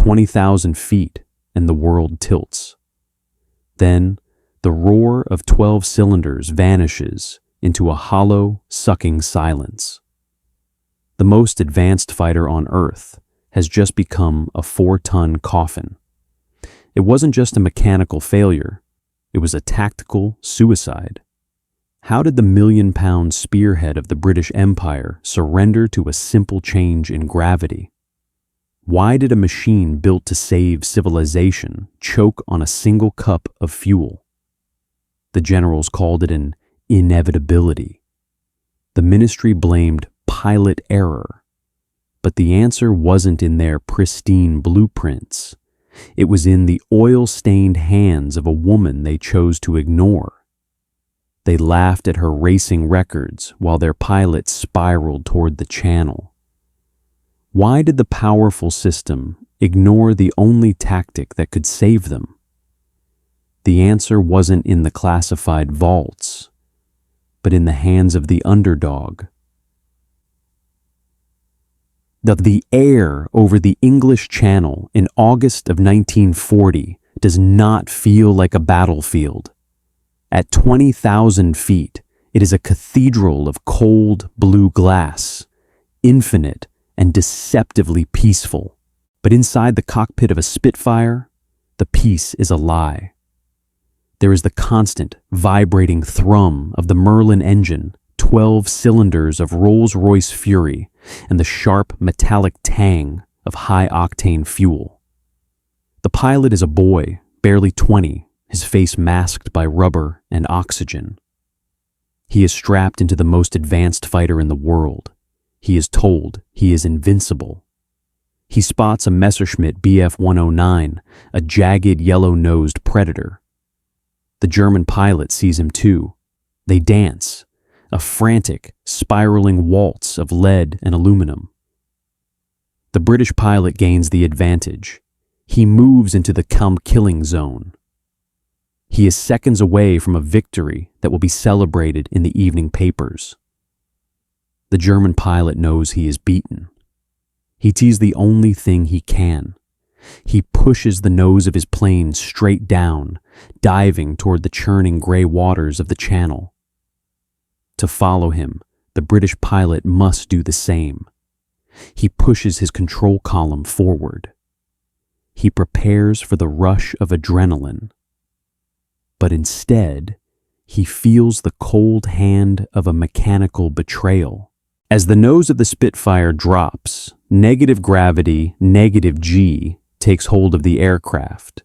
20,000 feet, and the world tilts. Then, the roar of 12 cylinders vanishes into a hollow, sucking silence. The most advanced fighter on Earth has just become a 4-ton coffin. It wasn't just a mechanical failure, it was a tactical suicide. How did the million-pound spearhead of the British Empire surrender to a simple change in gravity? Why did a machine built to save civilization choke on a single cup of fuel? The generals called it an inevitability. The ministry blamed pilot error. But the answer wasn't in their pristine blueprints. It was in the oil-stained hands of a woman they chose to ignore. They laughed at her racing records while their pilot spiraled toward the channel. Why did the powerful system ignore the only tactic that could save them? The answer wasn't in the classified vaults, but in the hands of the underdog. The air over the English Channel in August of 1940 does not feel like a battlefield. At 20,000 feet, it is a cathedral of cold blue glass, infinite and deceptively peaceful. But inside the cockpit of a Spitfire, the peace is a lie. There is the constant, vibrating thrum of the Merlin engine, 12 cylinders of Rolls-Royce Fury, and the sharp, metallic tang of high-octane fuel. The pilot is a boy, barely 20, his face masked by rubber and oxygen. He is strapped into the most advanced fighter in the world. He is told he is invincible. He spots a Messerschmitt Bf-109, a jagged yellow-nosed predator. The German pilot sees him too. They dance, a frantic, spiraling waltz of lead and aluminum. The British pilot gains the advantage. He moves into the killing zone. He is seconds away from a victory that will be celebrated in the evening papers. The German pilot knows he is beaten. He sees the only thing he can. He pushes the nose of his plane straight down, diving toward the churning gray waters of the channel. To follow him, the British pilot must do the same. He pushes his control column forward. He prepares for the rush of adrenaline. But instead, he feels the cold hand of a mechanical betrayal. As the nose of the Spitfire drops, negative gravity, negative G, takes hold of the aircraft.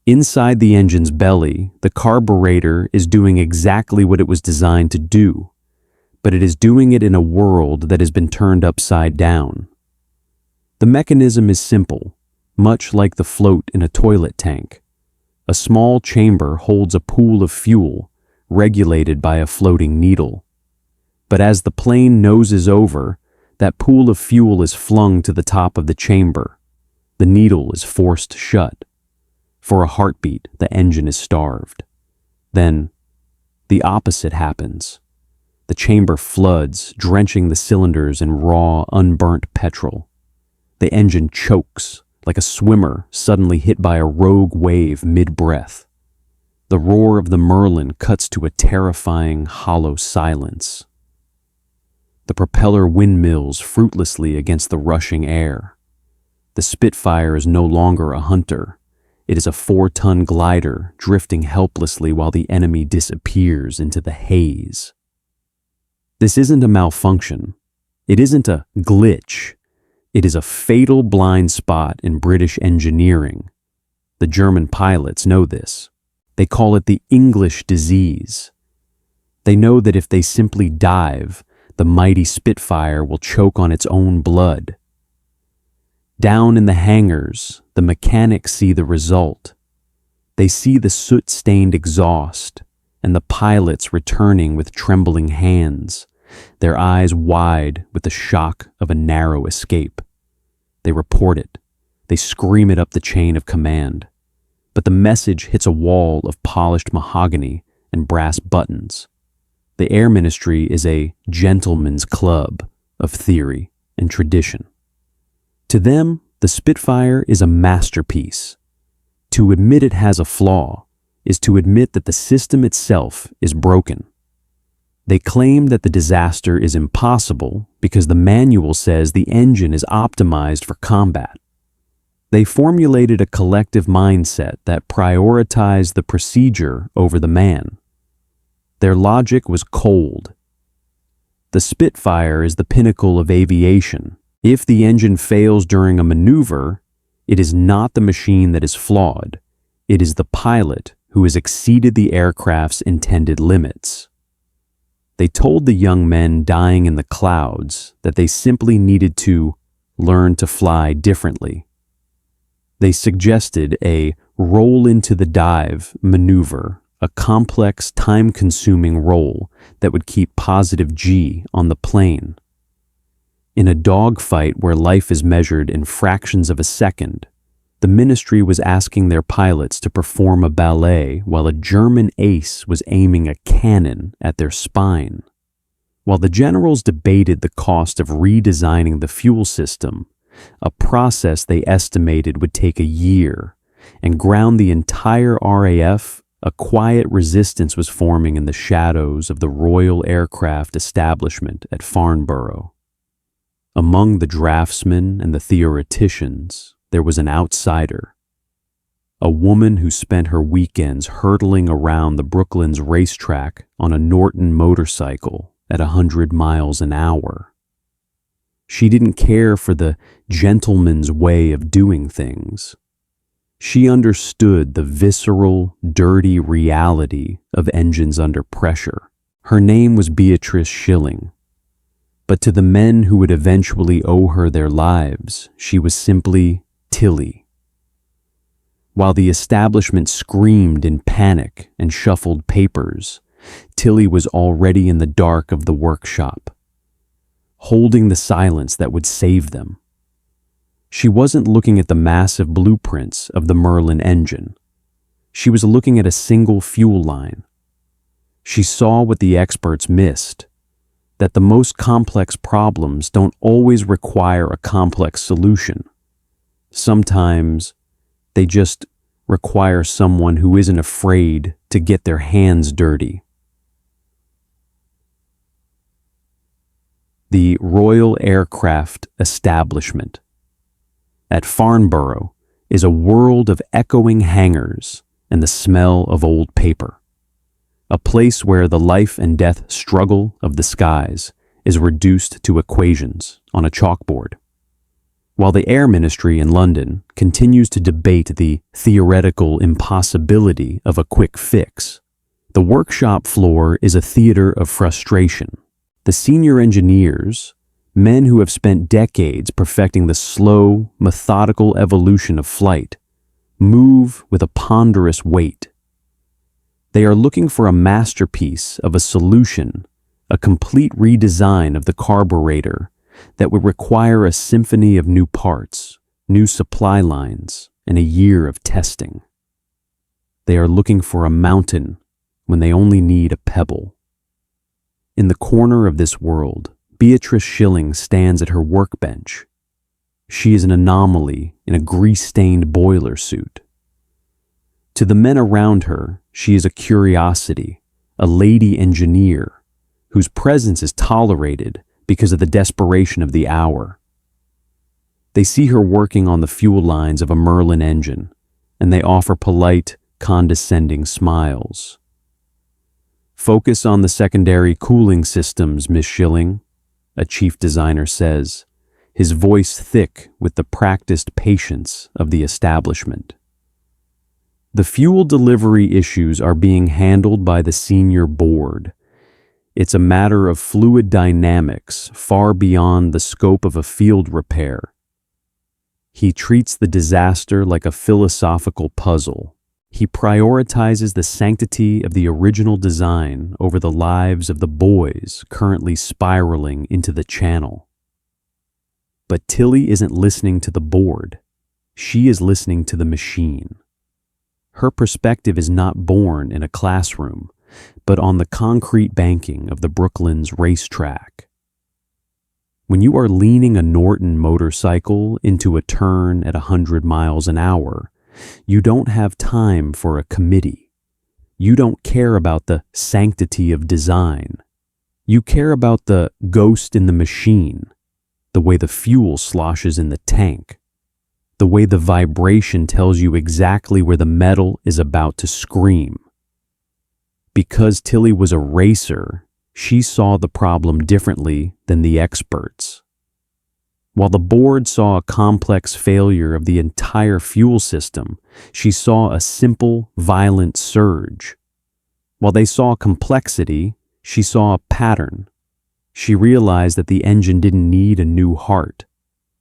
Inside the engine's belly, the carburetor is doing exactly what it was designed to do, but it is doing it in a world that has been turned upside down. The mechanism is simple, much like the float in a toilet tank. A small chamber holds a pool of fuel, regulated by a floating needle. But as the plane noses over, that pool of fuel is flung to the top of the chamber. The needle is forced shut. For a heartbeat, the engine is starved. Then, the opposite happens. The chamber floods, drenching the cylinders in raw, unburnt petrol. The engine chokes, like a swimmer suddenly hit by a rogue wave mid-breath. The roar of the Merlin cuts to a terrifying, hollow silence. The propeller windmills fruitlessly against the rushing air. The Spitfire is no longer a hunter. It is a 4-ton glider drifting helplessly while the enemy disappears into the haze. This isn't a malfunction. It isn't a glitch. It is a fatal blind spot in British engineering. The German pilots know this. They call it the English disease. They know that if they simply dive, the mighty Spitfire will choke on its own blood. Down in the hangars, the mechanics see the result. They see the soot-stained exhaust and the pilots returning with trembling hands, their eyes wide with the shock of a narrow escape. They report it. They scream it up the chain of command. But the message hits a wall of polished mahogany and brass buttons. The Air Ministry is a gentleman's club of theory and tradition. To them, The Spitfire is a masterpiece. To admit it has a flaw is to admit that the system itself is broken. They claim that the disaster is impossible because the manual says the engine is optimized for combat. They formulated a collective mindset that prioritized the procedure over the man. Their logic was cold. The Spitfire is the pinnacle of aviation. If the engine fails during a maneuver, it is not the machine that is flawed. It is the pilot who has exceeded the aircraft's intended limits. They told the young men dying in the clouds that they simply needed to learn to fly differently. They suggested a roll into the dive maneuver, a complex, time-consuming roll that would keep positive G on the plane. In a dogfight where life is measured in fractions of a second, the ministry was asking their pilots to perform a ballet while a German ace was aiming a cannon at their spine. While the generals debated the cost of redesigning the fuel system, a process they estimated would take a year, and ground the entire RAF, a quiet resistance was forming in the shadows of the Royal Aircraft Establishment at Farnborough. Among the draftsmen and the theoreticians, there was an outsider, a woman who spent her weekends hurtling around the Brooklands racetrack on a Norton motorcycle at 100 miles an hour. She didn't care for the gentleman's way of doing things. She understood the visceral, dirty reality of engines under pressure. Her name was Beatrice Shilling. But to the men who would eventually owe her their lives, she was simply Tilly. While the establishment screamed in panic and shuffled papers, Tilly was already in the dark of the workshop, holding the silence that would save them. She wasn't looking at the massive blueprints of the Merlin engine. She was looking at a single fuel line. She saw what the experts missed, that the most complex problems don't always require a complex solution. Sometimes they just require someone who isn't afraid to get their hands dirty. The Royal Aircraft Establishment at Farnborough is a world of echoing hangars and the smell of old paper. A place where the life and death struggle of the skies is reduced to equations on a chalkboard. While the Air Ministry in London continues to debate the theoretical impossibility of a quick fix, the workshop floor is a theater of frustration. The senior engineers, men who have spent decades perfecting the slow, methodical evolution of flight, move with a ponderous weight. They are looking for a masterpiece of a solution, a complete redesign of the carburetor that would require a symphony of new parts, new supply lines, and a year of testing. They are looking for a mountain when they only need a pebble. In the corner of this world, Beatrice Shilling stands at her workbench. She is an anomaly in a grease-stained boiler suit. To the men around her, she is a curiosity, a lady engineer, whose presence is tolerated because of the desperation of the hour. They see her working on the fuel lines of a Merlin engine, and they offer polite, condescending smiles. "Focus on the secondary cooling systems, Miss Shilling," a chief designer says, his voice thick with the practiced patience of the establishment. The fuel delivery issues are being handled by the senior board. It's a matter of fluid dynamics far beyond the scope of a field repair. He treats the disaster like a philosophical puzzle. He prioritizes the sanctity of the original design over the lives of the boys currently spiraling into the channel. But Tilly isn't listening to the board. She is listening to the machine. Her perspective is not born in a classroom, but on the concrete banking of the Brooklands racetrack. When you are leaning a Norton motorcycle into a turn at 100 miles an hour, you don't have time for a committee. You don't care about the sanctity of design. You care about the ghost in the machine, the way the fuel sloshes in the tank, the way the vibration tells you exactly where the metal is about to scream. Because Tilly was a racer, she saw the problem differently than the experts. While the board saw a complex failure of the entire fuel system, she saw a simple, violent surge. While they saw complexity, she saw a pattern. She realized that the engine didn't need a new heart.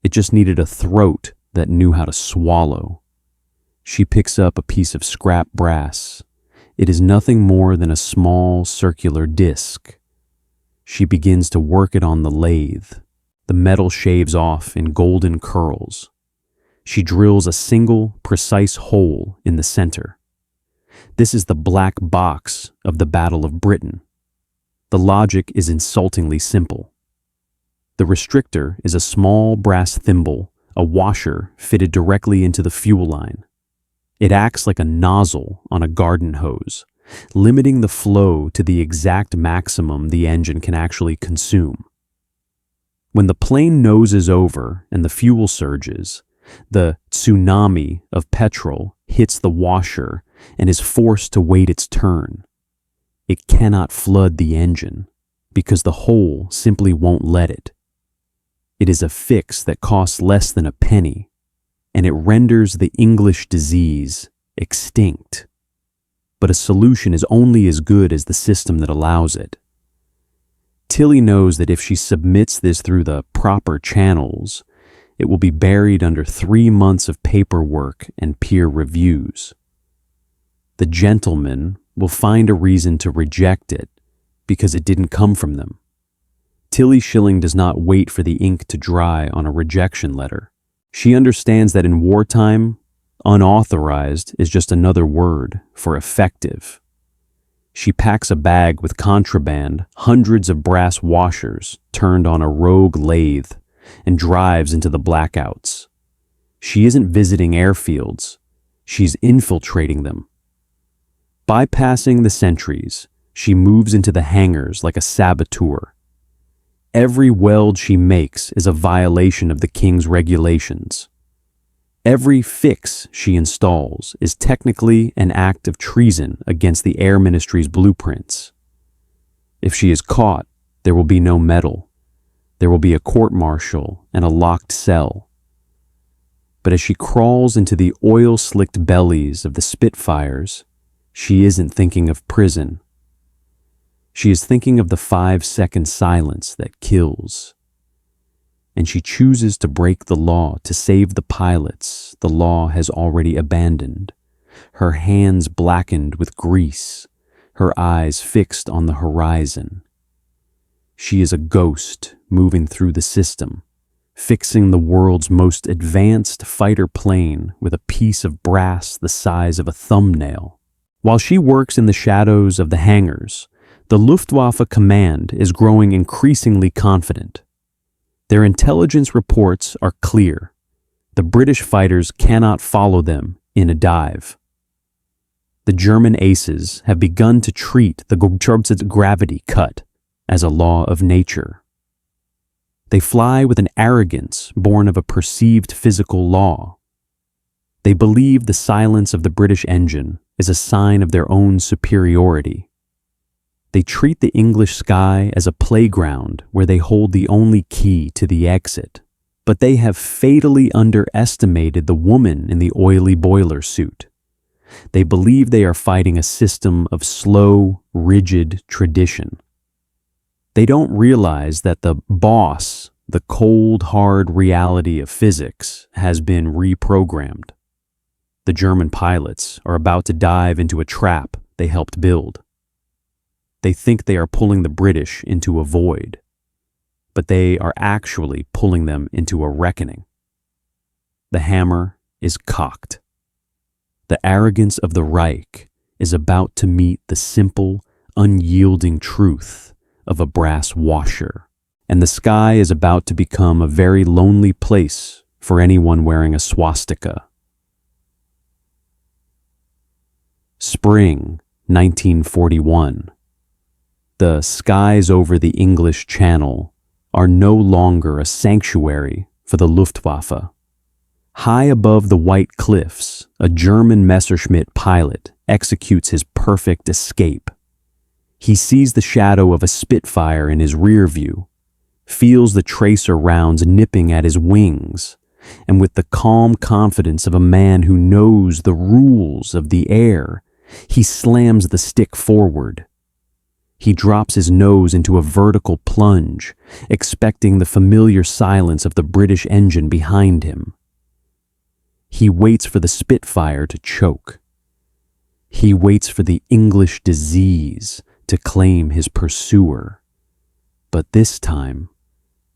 It just needed a throat that knew how to swallow. She picks up a piece of scrap brass. It is nothing more than a small circular disc. She begins to work it on the lathe. The metal shaves off in golden curls. She drills a single, precise hole in the center. This is the black box of the Battle of Britain. The logic is insultingly simple. The restrictor is a small brass thimble, a washer fitted directly into the fuel line. It acts like a nozzle on a garden hose, limiting the flow to the exact maximum the engine can actually consume. When the plane noses over and the fuel surges, the tsunami of petrol hits the washer and is forced to wait its turn. It cannot flood the engine because the hole simply won't let it. It is a fix that costs less than a penny, and it renders the English disease extinct. But a solution is only as good as the system that allows it. Tilly knows that if she submits this through the proper channels, it will be buried under 3 months of paperwork and peer reviews. The gentlemen will find a reason to reject it because it didn't come from them. Tilly Shilling does not wait for the ink to dry on a rejection letter. She understands that in wartime, unauthorized is just another word for effective. She packs a bag with contraband, hundreds of brass washers turned on a rogue lathe, and drives into the blackouts. She isn't visiting airfields. She's infiltrating them. Bypassing the sentries, she moves into the hangars like a saboteur. Every weld she makes is a violation of the king's regulations. Every fix she installs is technically an act of treason against the Air Ministry's blueprints. If she is caught, there will be no medal. There will be a court-martial and a locked cell. But as she crawls into the oil-slicked bellies of the Spitfires, she isn't thinking of prison. She is thinking of the 5-second silence that kills. And she chooses to break the law to save the pilots the law has already abandoned, her hands blackened with grease, her eyes fixed on the horizon. She is a ghost moving through the system, fixing the world's most advanced fighter plane with a piece of brass the size of a thumbnail. While she works in the shadows of the hangars, the Luftwaffe command is growing increasingly confident. Their intelligence reports are clear. The British fighters cannot follow them in a dive. The German aces have begun to treat the gravity cut as a law of nature. They fly with an arrogance born of a perceived physical law. They believe the silence of the British engine is a sign of their own superiority. They treat the English sky as a playground where they hold the only key to the exit. But they have fatally underestimated the woman in the oily boiler suit. They believe they are fighting a system of slow, rigid tradition. They don't realize that the boss, the cold, hard reality of physics, has been reprogrammed. The German pilots are about to dive into a trap they helped build. They think they are pulling the British into a void, but they are actually pulling them into a reckoning. The hammer is cocked. The arrogance of the R.A.E. is about to meet the simple, unyielding truth of a brass washer. and the sky is about to become a very lonely place for anyone wearing a swastika. Spring 1941. The skies over the English Channel are no longer a sanctuary for the Luftwaffe. High above the white cliffs, a German Messerschmitt pilot executes his perfect escape. He sees the shadow of a Spitfire in his rear view, feels the tracer rounds nipping at his wings, and with the calm confidence of a man who knows the rules of the air, he slams the stick forward. He drops his nose into a vertical plunge, expecting the familiar silence of the British engine behind him. He waits for the Spitfire to choke. He waits for the English disease to claim his pursuer. But this time,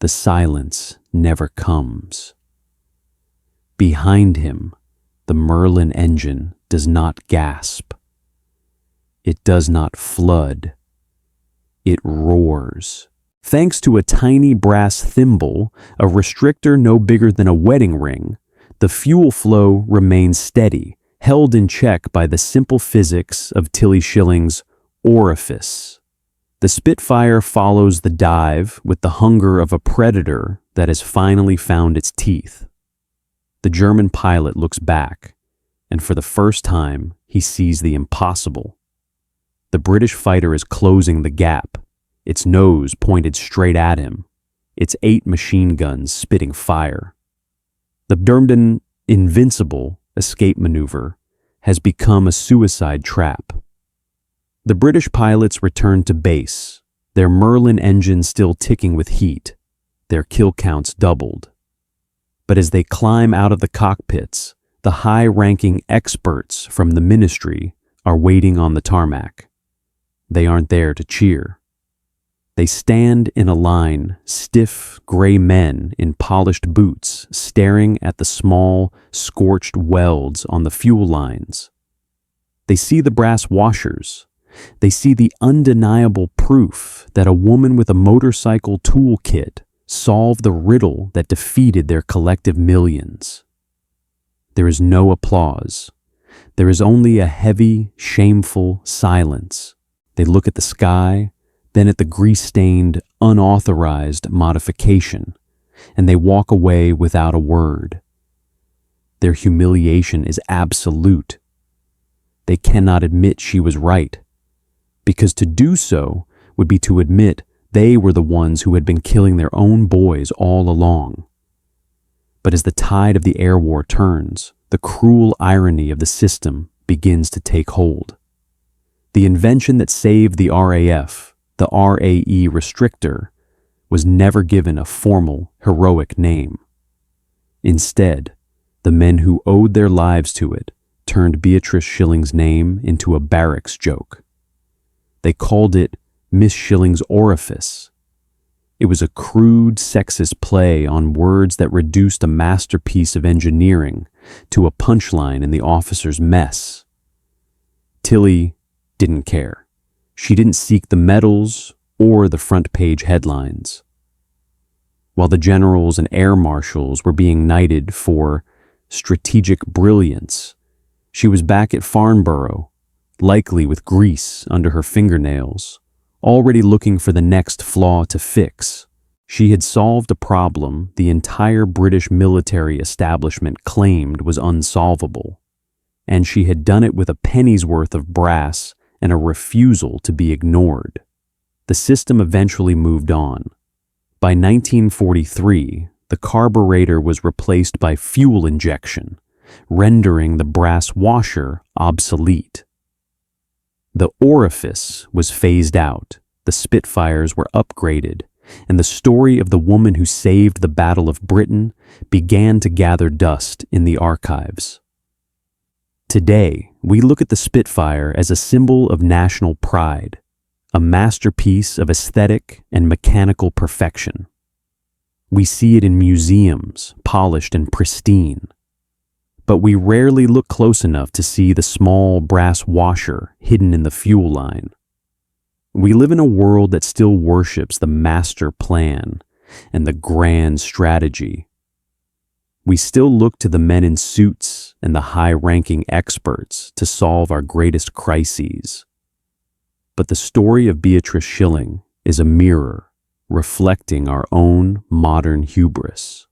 the silence never comes. Behind him, the Merlin engine does not gasp. It does not flood. It roars. Thanks to a tiny brass thimble, a restrictor no bigger than a wedding ring, the fuel flow remains steady, held in check by the simple physics of Tilly Shilling's orifice. The Spitfire follows the dive with the hunger of a predator that has finally found its teeth. The German pilot looks back, and for the first time, he sees the impossible. The British fighter is closing the gap, its nose pointed straight at him, its 8 machine guns spitting fire. The termed invincible escape maneuver has become a suicide trap. The British pilots return to base, their Merlin engine still ticking with heat, their kill counts doubled. But as they climb out of the cockpits, the high-ranking experts from the ministry are waiting on the tarmac. They aren't there to cheer. They stand in a line, stiff gray men in polished boots, staring at the small, scorched welds on the fuel lines. They see the brass washers. They see the undeniable proof that a woman with a motorcycle toolkit solved the riddle that defeated their collective millions. There is no applause. There is only a heavy, shameful silence. They look at the sky, then at the grease-stained, unauthorized modification, and they walk away without a word. Their humiliation is absolute. They cannot admit she was right, because to do so would be to admit they were the ones who had been killing their own boys all along. But as the tide of the air war turns, the cruel irony of the system begins to take hold. The invention that saved the RAF, the R.A.E. Restrictor, was never given a formal, heroic name. Instead, the men who owed their lives to it turned Beatrice Shilling's name into a barracks joke. They called it Miss Shilling's orifice. It was a crude, sexist play on words that reduced a masterpiece of engineering to a punchline in the officer's mess. Tilly didn't care. She didn't seek the medals or the front-page headlines. While the generals and air marshals were being knighted for strategic brilliance, she was back at Farnborough, likely with grease under her fingernails, already looking for the next flaw to fix. She had solved a problem the entire British military establishment claimed was unsolvable, and she had done it with a penny's worth of brass and a refusal to be ignored. The system eventually moved on. By 1943, the carburetor was replaced by fuel injection, rendering the brass washer obsolete. The orifice was phased out, the Spitfires were upgraded, and the story of the woman who saved the Battle of Britain began to gather dust in the archives. Today, we look at the Spitfire as a symbol of national pride, a masterpiece of aesthetic and mechanical perfection. We see it in museums, polished and pristine. But we rarely look close enough to see the small brass washer hidden in the fuel line. We live in a world that still worships the master plan and the grand strategy. We still look to the men in suits and the high-ranking experts to solve our greatest crises. But the story of Beatrice Shilling is a mirror reflecting our own modern hubris.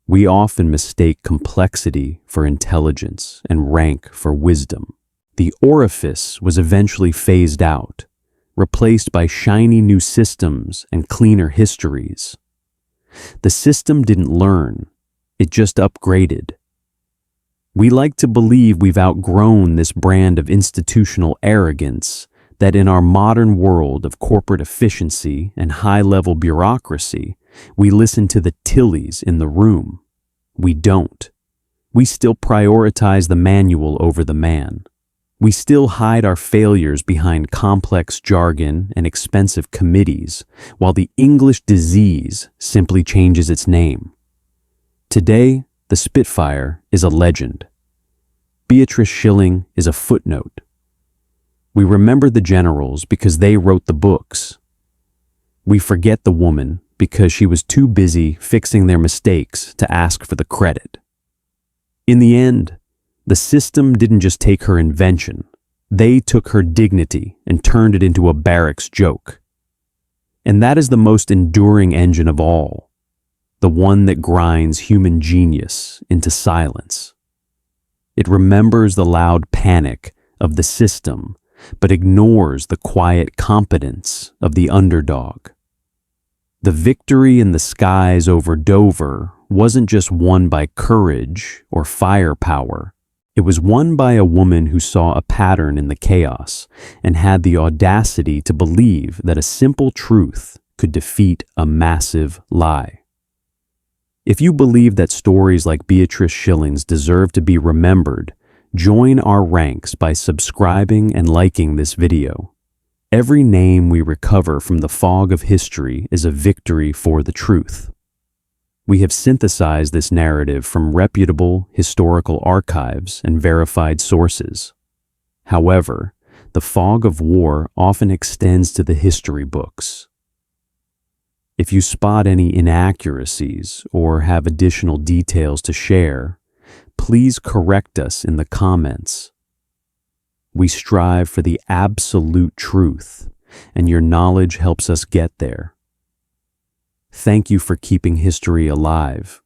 We often mistake complexity for intelligence and rank for wisdom. The orifice was eventually phased out, replaced by shiny new systems and cleaner histories. The system didn't learn, it just upgraded. We like to believe we've outgrown this brand of institutional arrogance, that in our modern world of corporate efficiency and high-level bureaucracy, we listen to the Tillies in the room. We don't. We still prioritize the manual over the man. We still hide our failures behind complex jargon and expensive committees, while the English disease simply changes its name. Today, the Spitfire is a legend. Beatrice Shilling is a footnote. We remember the generals because they wrote the books. We forget the woman because she was too busy fixing their mistakes to ask for the credit. In the end, the system didn't just take her invention, they took her dignity and turned it into a barracks joke. And that is the most enduring engine of all, the one that grinds human genius into silence. It remembers the loud panic of the system, but ignores the quiet competence of the underdog. The victory in the skies over Dover wasn't just won by courage or firepower. It was won by a woman who saw a pattern in the chaos and had the audacity to believe that a simple truth could defeat a massive lie. If you believe that stories like Beatrice Shilling's deserve to be remembered, join our ranks by subscribing and liking this video. Every name we recover from the fog of history is a victory for the truth. We have synthesized this narrative from reputable historical archives and verified sources. However, the fog of war often extends to the history books. If you spot any inaccuracies or have additional details to share, please correct us in the comments. We strive for the absolute truth, and your knowledge helps us get there. Thank you for keeping history alive.